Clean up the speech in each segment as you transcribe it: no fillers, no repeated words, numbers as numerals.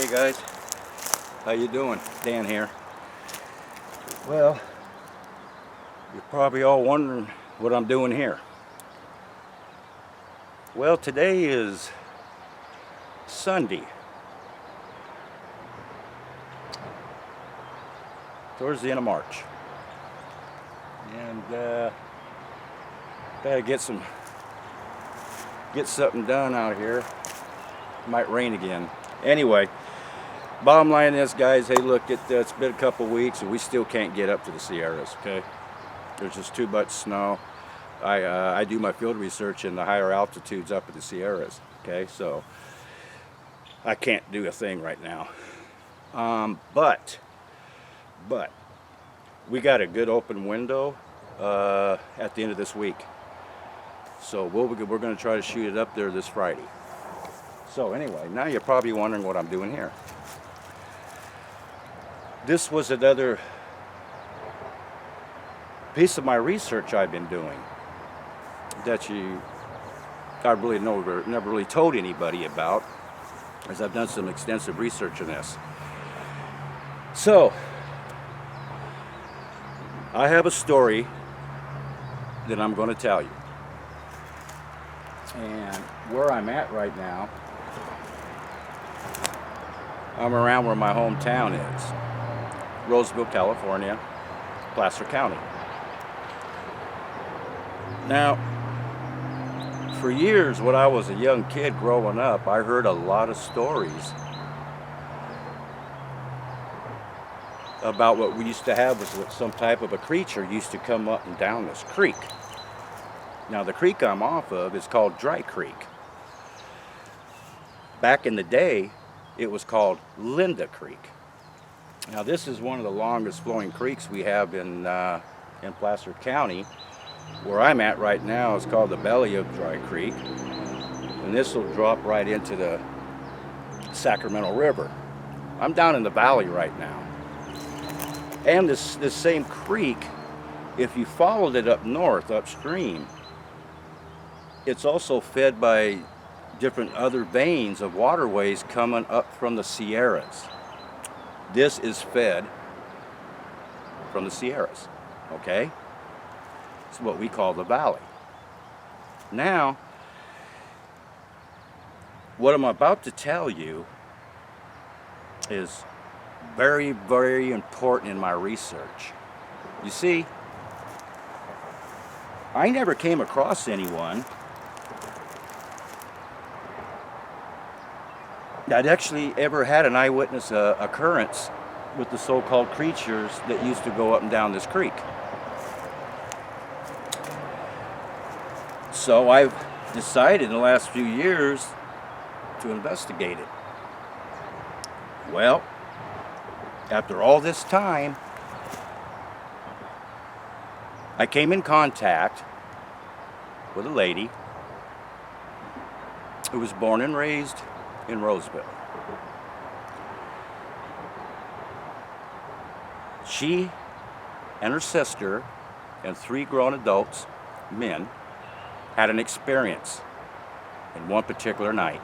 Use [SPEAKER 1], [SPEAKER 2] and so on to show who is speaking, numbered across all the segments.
[SPEAKER 1] Hey guys, how you doing? Dan here. Well, you're probably all wondering what I'm doing here. Well, today is Sunday. Towards the end of March. And gotta get something done out here. Might rain again. Anyway, bottom line is, guys, hey, look, it's been a couple weeks and we still can't get up to the Sierras, okay? There's just too much snow. I do my field research in the higher altitudes up at the Sierras, okay? So I can't do a thing right now. But we got a good open window at the end of this week. So we're going to try to shoot it up there this Friday. So anyway, now you're probably wondering what I'm doing here. This was another piece of my research I've been doing that I really never really told anybody about, as I've done some extensive research on this. So I have a story that I'm going to tell you. And where I'm at right now, I'm around where my hometown is. Roseville, California, Placer County. Now, for years, when I was a young kid growing up, I heard a lot of stories about what we used to have was some type of a creature used to come up and down this creek. Now, the creek I'm off of is called Dry Creek. Back in the day, it was called Linda Creek. Now, this is one of the longest flowing creeks we have in Placer County. Where I'm at right now is called the belly of Dry Creek, and this will drop right into the Sacramento River. I'm down in the valley right now. And this same creek, if you followed it up north, upstream, it's also fed by different other veins of waterways coming up from the Sierras. This is fed from the Sierras, okay? It's what we call the valley. Now, what I'm about to tell you is very, very important in my research. You see, I never came across anyone that actually ever had an eyewitness occurrence with the so-called creatures that used to go up and down this creek. So I've decided in the last few years to investigate it. Well, after all this time, I came in contact with a lady who was born and raised in Roseville. She and her sister and 3 grown adults, men, had an experience in one particular night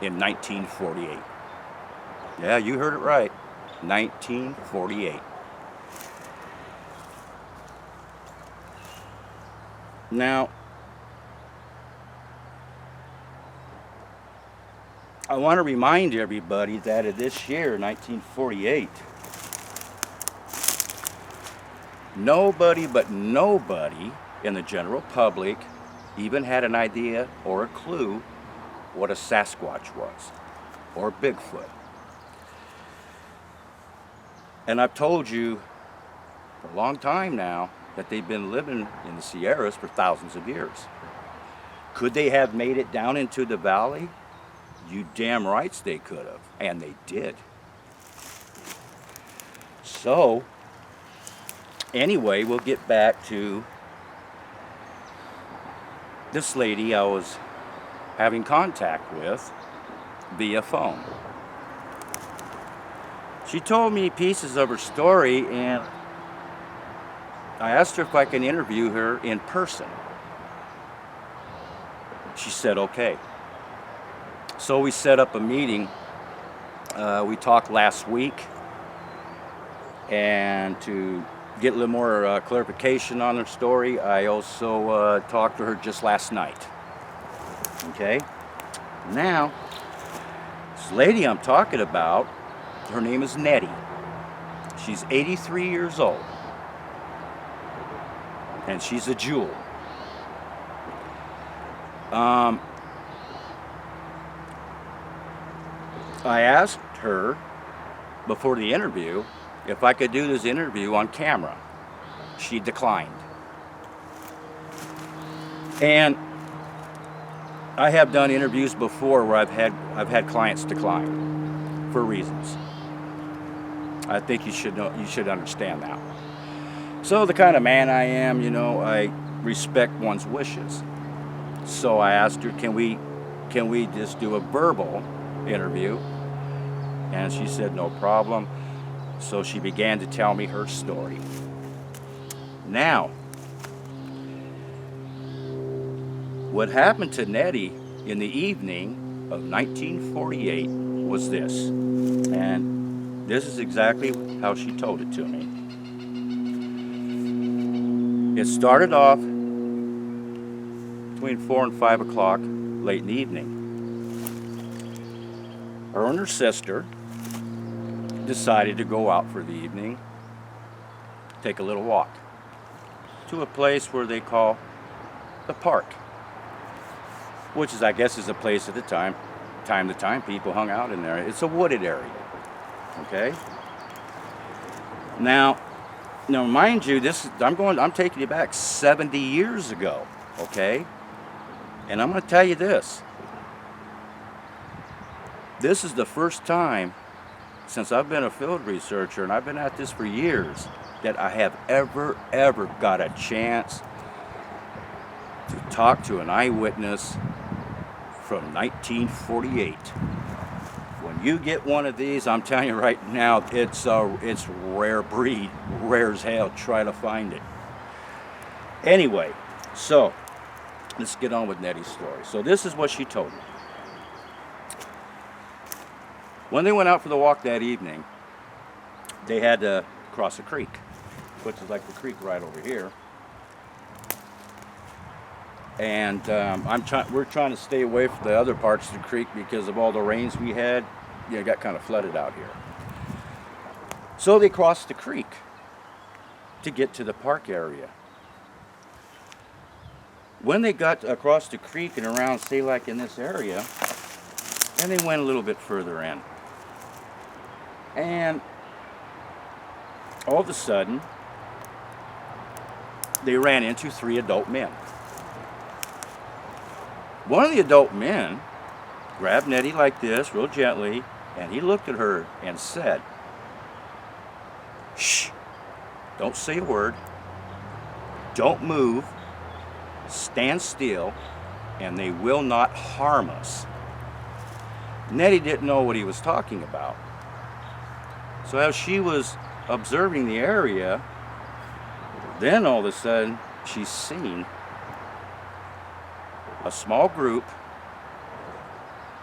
[SPEAKER 1] in 1948. Yeah, you heard it right, 1948. Now, I want to remind everybody that in this year, 1948, nobody in the general public even had an idea or a clue what a Sasquatch was, or Bigfoot. And I've told you for a long time now that they've been living in the Sierras for thousands of years. Could they have made it down into the valley? You damn rights they could have, and they did. So, anyway, we'll get back to this lady I was having contact with via phone. She told me pieces of her story, and I asked her if I can interview her in person. She said okay. So we set up a meeting We talked last week, and to get a little more clarification on her story, I also talked to her just last night. Okay? Now, this lady I'm talking about, her name is Nettie. She's 83 years old, and she's a jewel. I asked her before the interview if I could do this interview on camera. She declined. And I have done interviews before where I've had clients decline for reasons. I think you should understand that. So the kind of man I am, I respect one's wishes. So I asked her, can we just do a verbal interview? And she said no problem. So she began to tell me her story. Now, what happened to Nettie in the evening of 1948 was this. And this is exactly how she told it to me. It started off between 4 and 5 o'clock late in the evening. Her and her sister decided to go out for the evening, take a little walk to a place where they call the park, which is, I guess, is a place at the time to time people hung out in there. It's a wooded area. Okay. Now mind you, I'm taking you back 70 years ago. Okay. And I'm going to tell you this. This is the first time since I've been a field researcher, and I've been at this for years, that I have ever got a chance to talk to an eyewitness from 1948. When you get one of these, I'm telling you right now, it's rare breed, rare as hell. Try to find it. Anyway, so let's get on with Nettie's story. So this is what she told me. When they went out for the walk that evening, they had to cross a creek, which is like the creek right over here. And we're trying to stay away from the other parts of the creek because of all the rains we had. It got kind of flooded out here. So they crossed the creek to get to the park area. When they got across the creek and around, say like in this area, and they went a little bit further in. And all of a sudden, they ran into 3 adult men. One of the adult men grabbed Nettie like this, real gently, and he looked at her and said, "Shh, don't say a word, don't move, stand still, and they will not harm us." Nettie didn't know what he was talking about. So as she was observing the area, then all of a sudden she's seen a small group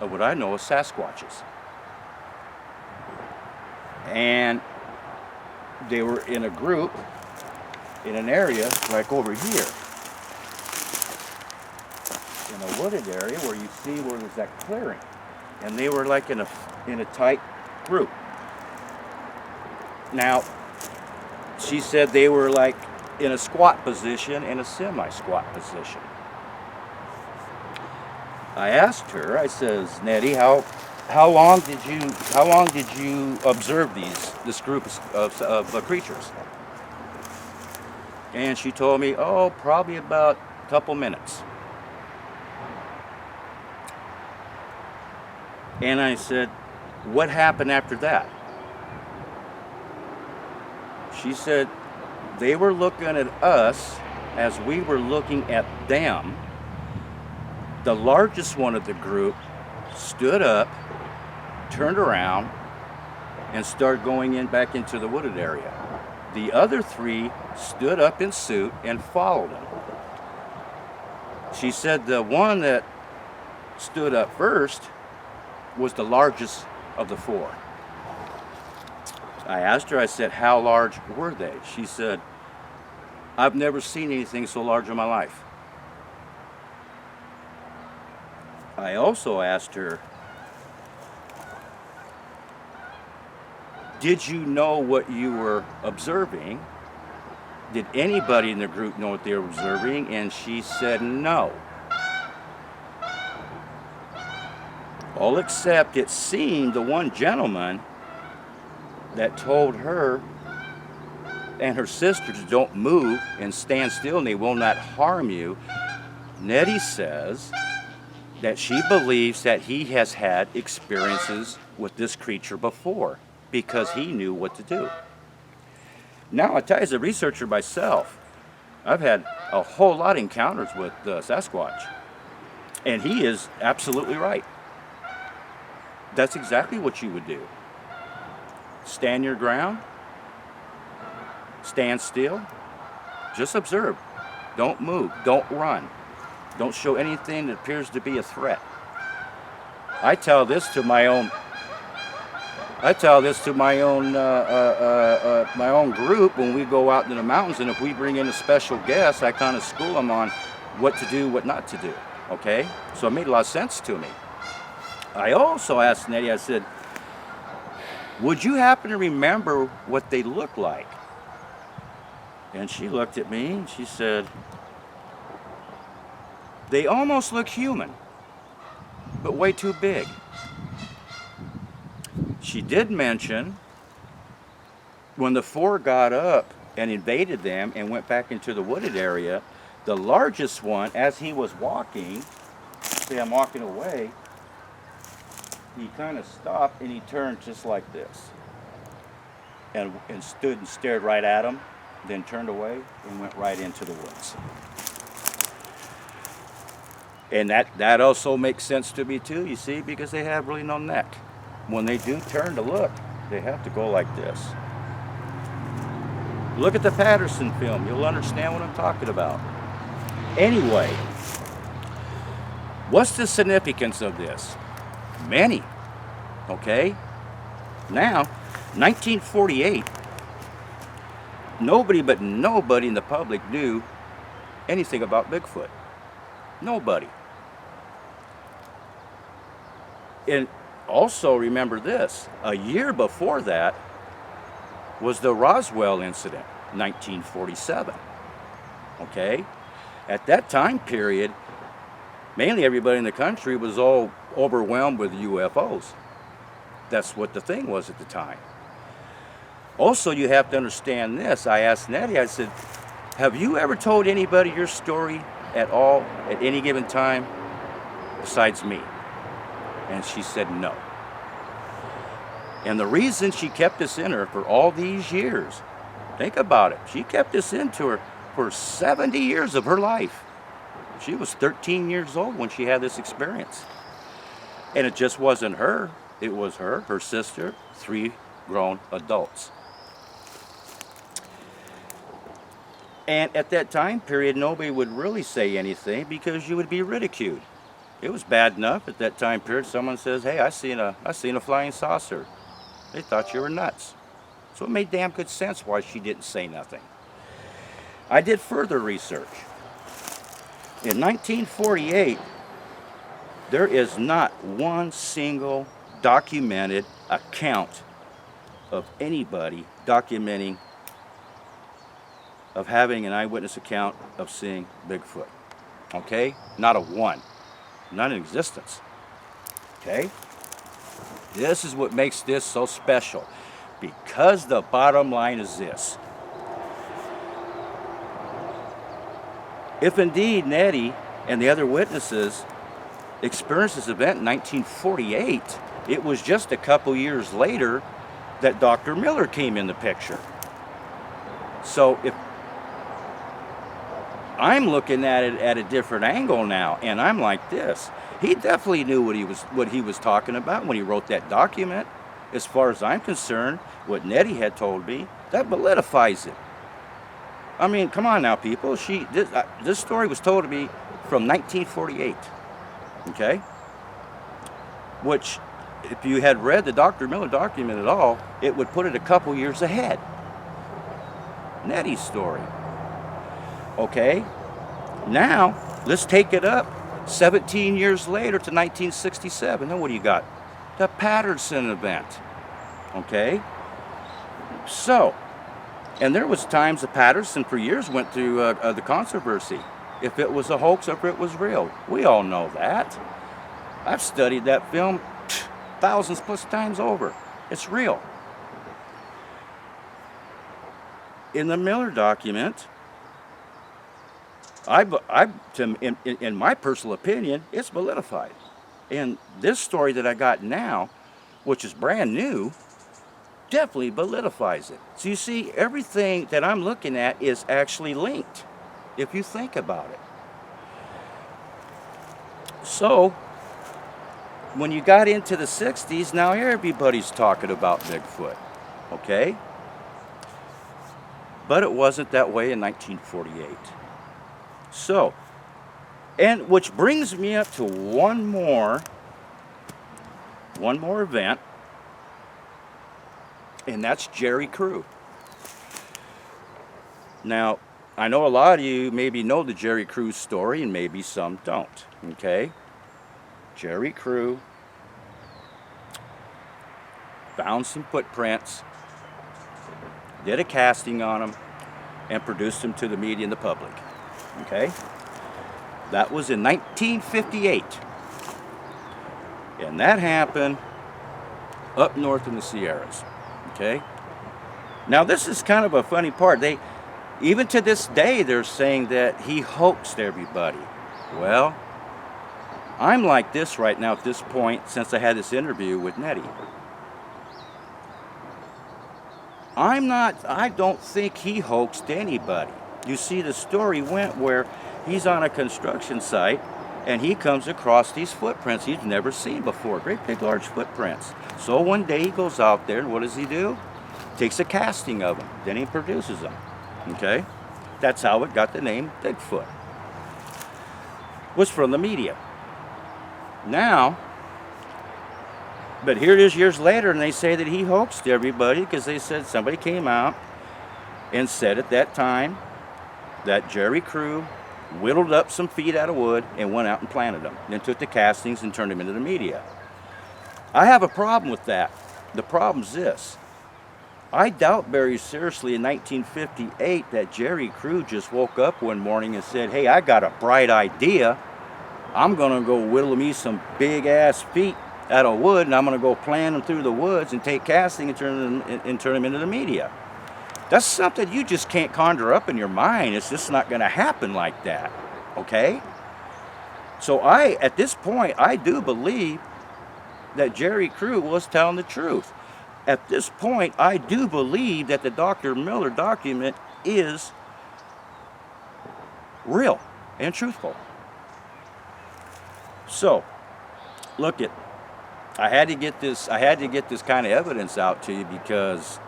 [SPEAKER 1] of what I know as Sasquatches. And they were in a group in an area like over here, in a wooded area where you see where there's that clearing. And they were like in a tight group. Now, she said they were like in a squat position and a semi-squat position. I asked her, I says, "Nettie, how long did you observe this group of creatures?" And she told me, probably about a couple minutes. And I said, "What happened after that?" She said, "They were looking at us as we were looking at them. The largest one of the group stood up, turned around, and started going back into the wooded area. The other 3 stood up in suit and followed him." She said the one that stood up first was the largest of the 4. I asked her, I said, how large were they? She said, I've never seen anything so large in my life. I also asked her, did you know what you were observing? Did anybody in the group know what they were observing? And she said no. All except it seemed the one gentleman that told her and her sisters, don't move and stand still and they will not harm you. Nettie says that she believes that he has had experiences with this creature before because he knew what to do. Now, I tell you, as a researcher myself, I've had a whole lot of encounters with Sasquatch, and he is absolutely right. That's exactly what you would do. Stand your ground, stand still, just observe. Don't move, don't run. Don't show anything that appears to be a threat. I tell this to my own my own group when we go out in the mountains, and if we bring in a special guest, I kind of school them on what to do, what not to do. Okay? So it made a lot of sense to me. I also asked Nettie, I said, would you happen to remember what they look like? And she looked at me and she said, they almost look human, but way too big. She did mention when the 4 got up and invaded them and went back into the wooded area, the largest one, as he was walking, say I'm walking away, he kind of stopped and he turned just like this and stood and stared right at him, then turned away and went right into the woods. And that also makes sense to me too, you see, because they have really no neck. When they do turn to look, they have to go like this. Look at the Patterson film, you'll understand what I'm talking about. Anyway, what's the significance of this? Many, okay? Now, 1948, nobody in the public knew anything about Bigfoot. Nobody. And also remember this, a year before that was the Roswell incident, 1947. Okay? At that time period, mainly everybody in the country was all overwhelmed with UFOs. That's what the thing was at the time. Also, you have to understand this. I asked Nettie, I said, have you ever told anybody your story at all, at any given time, besides me? And she said no. And the reason she kept this in her for all these years, think about it, she kept this into her for 70 years of her life. She was 13 years old when she had this experience. And it just wasn't her, it was her sister, 3 grown adults. And at that time period, nobody would really say anything because you would be ridiculed. It was bad enough at that time period. Someone says, hey, I seen a flying saucer. They thought you were nuts. So it made damn good sense why she didn't say nothing. I did further research. In 1948, there is not one single documented account of anybody documenting of having an eyewitness account of seeing Bigfoot. Okay? Not a one. Not in existence. Okay? This is what makes this so special. Because the bottom line is this. If indeed Nettie and the other witnesses experienced this event in 1948, it was just a couple years later that Dr. Miller came in the picture. So if I'm looking at it at a different angle now, and I'm like this. He definitely knew what he was talking about when he wrote that document. As far as I'm concerned, what Nettie had told me, that validifies it. I mean, come on now, people. This story was told to me from 1948. Okay? Which if you had read the Dr. Miller document at all, it would put it a couple years ahead. Nettie's story. Okay, now let's take it up 17 years later to 1967. Then what do you got? The Patterson event. Okay, so, and there was times that Patterson for years went through the controversy, if it was a hoax or if it was real. We all know that. I've studied that film thousands plus times over. It's real. In the Miller document, in my personal opinion, it's validified. And this story that I got now, which is brand new, definitely validifies it. So you see, everything that I'm looking at is actually linked, if you think about it. So, when you got into the 60s, now everybody's talking about Bigfoot, okay? But it wasn't that way in 1948. So, and which brings me up to one more event, and that's Jerry Crew. Now, I know a lot of you maybe know the Jerry Crew story, and maybe some don't, okay? Jerry Crew found some footprints, did a casting on them, and produced them to the media and the public, okay? That was in 1958. And that happened up north in the Sierras, okay? Now this is kind of a funny part. Even to this day, they're saying that he hoaxed everybody. Well, I'm like this right now at this point since I had this interview with Nettie. I don't think he hoaxed anybody. You see, the story went where he's on a construction site and he comes across these footprints he's never seen before, great big large footprints. So one day he goes out there and what does he do? Takes a casting of them, then he produces them, okay? That's how it got the name Bigfoot. Was from the media. Now, but here it is years later and they say that he hoaxed everybody because they said somebody came out and said at that time that Jerry Crew whittled up some feet out of wood and went out and planted them. Then took the castings and turned them into the media. I have a problem with that. The problem's this. I doubt very seriously in 1958 that Jerry Crew just woke up one morning and said, hey, I got a bright idea. I'm going to go whittle me some big ass feet out of wood and I'm going to go plant them through the woods and take casting and turn them into the media. That's something you just can't conjure up in your mind. It's just not going to happen like that, okay? So at this point, I do believe that Jerry Crew was telling the truth. At this point, I do believe that the Dr. Miller document is real and truthful. So, look it. I had to get this kind of evidence out to you because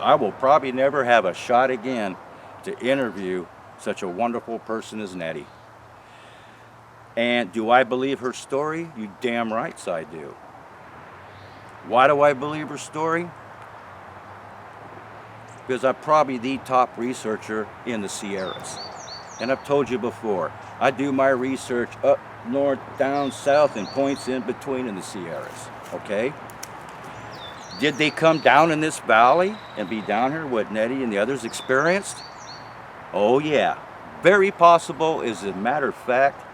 [SPEAKER 1] I will probably never have a shot again to interview such a wonderful person as Nettie. And do I believe her story? You damn right I do. Why do I believe her story? Because I'm probably the top researcher in the Sierras. And I've told you before, I do my research up north, down south, and points in between in the Sierras, okay? Did they come down in this valley and be down here what Nettie and the others experienced? Oh yeah, very possible. As a matter of fact,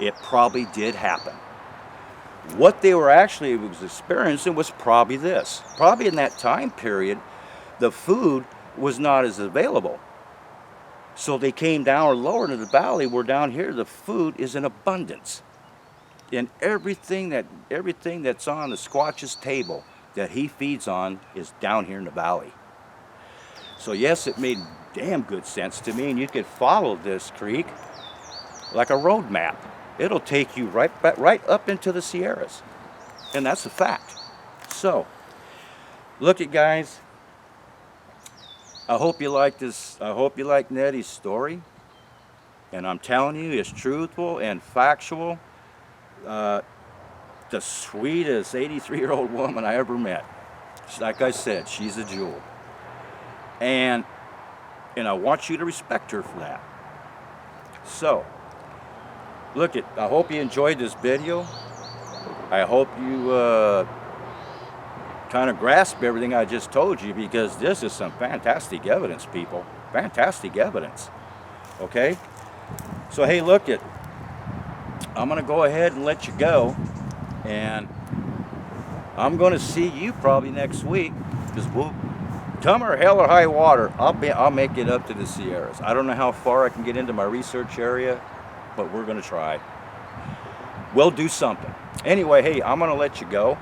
[SPEAKER 1] it probably did happen. What they were actually experiencing was probably this. Probably in that time period, the food was not as available. So they came down or lower into the valley where down here the food is in abundance. And everything that's on the Squatch's table that he feeds on is down here in the valley. So yes, it made damn good sense to me, and you could follow this creek like a road map. It'll take you right up into the Sierras, and that's a fact. So, look it, guys. I hope you like this. I hope you like Nettie's story, and I'm telling you, it's truthful and factual. the sweetest 83-year-old woman I ever met. Like I said, she's a jewel. And I want you to respect her for that. So, look it, I hope you enjoyed this video. I hope you kind of grasp everything I just told you, because this is some fantastic evidence, people. Fantastic evidence. Okay? So, hey, look it, I'm going to go ahead and let you go. And I'm going to see you probably next week, because we'll come or hell or high water, I'll make it up to the Sierras. I don't know how far I can get into my research area, but we're going to try. We'll do something. Anyway, hey, I'm going to let you go,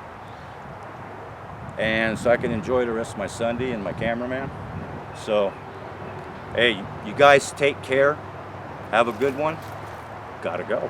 [SPEAKER 1] and so I can enjoy the rest of my Sunday and my cameraman. So, hey, you guys take care. Have a good one. Gotta go.